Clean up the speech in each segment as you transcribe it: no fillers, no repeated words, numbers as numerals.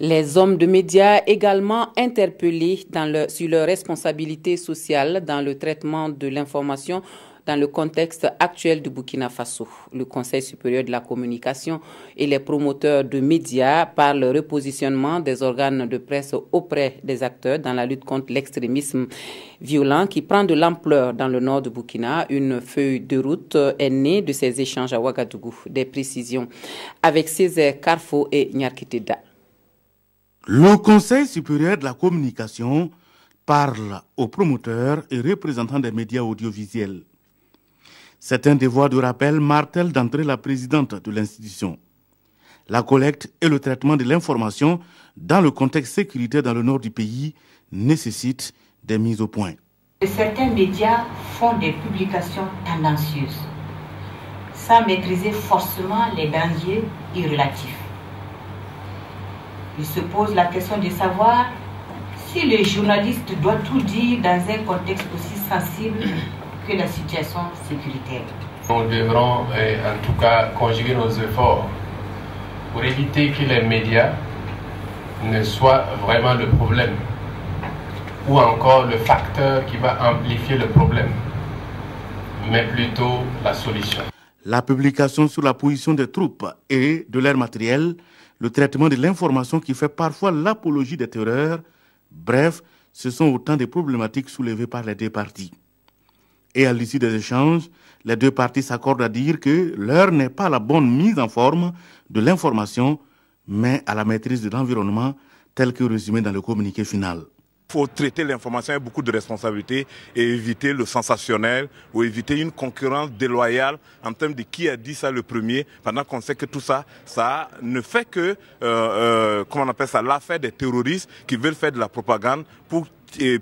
Les hommes de médias également interpellés sur leur responsabilité sociale dans le traitement de l'information dans le contexte actuel du Burkina Faso. Le Conseil supérieur de la communication et les promoteurs de médias par le repositionnement des organes de presse auprès des acteurs dans la lutte contre l'extrémisme violent qui prend de l'ampleur dans le nord du Burkina. Une feuille de route est née de ces échanges à Ouagadougou. Des précisions avec Césaire Carfo et Nyarkiteda. Le Conseil supérieur de la communication parle aux promoteurs et représentants des médias audiovisuels. C'est un devoir de rappel, martèle d'entrée la présidente de l'institution. La collecte et le traitement de l'information dans le contexte sécuritaire dans le nord du pays nécessitent des mises au point. Certains médias font des publications tendancieuses, sans maîtriser forcément les dangers irrelatifs. Il se pose la question de savoir si le journaliste doit tout dire dans un contexte aussi sensible que la situation sécuritaire. Nous devrons en tout cas conjuguer nos efforts pour éviter que les médias ne soient vraiment le problème ou encore le facteur qui va amplifier le problème, mais plutôt la solution. La publication sur la position des troupes et de leur matériel, le traitement de l'information qui fait parfois l'apologie des terreurs, bref, ce sont autant de problématiques soulevées par les deux parties. Et à l'issue des échanges, les deux parties s'accordent à dire que l'heure n'est pas à la bonne mise en forme de l'information, mais à la maîtrise de l'environnement, tel que résumé dans le communiqué final. Il faut traiter l'information avec beaucoup de responsabilité et éviter le sensationnel ou éviter une concurrence déloyale en termes de qui a dit ça le premier, pendant qu'on sait que tout ça, ça ne fait que, comment on appelle ça, l'affaire des terroristes qui veulent faire de la propagande pour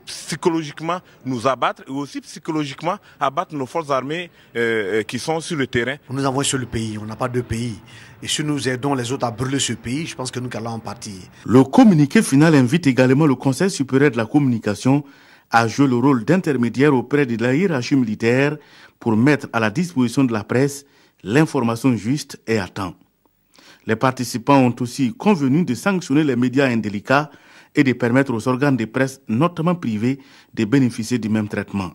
psychologiquement nous abattre et aussi psychologiquement abattre nos forces armées qui sont sur le terrain. Nous avons sur le pays, on n'a pas deux pays. Et si nous aidons les autres à brûler ce pays, je pense que nous allons en partir. Le communiqué final invite également le Conseil supérieur de la communication à jouer le rôle d'intermédiaire auprès de la hiérarchie militaire pour mettre à la disposition de la presse l'information juste et à temps. Les participants ont aussi convenu de sanctionner les médias indélicats et de permettre aux organes de presse, notamment privés, de bénéficier du même traitement.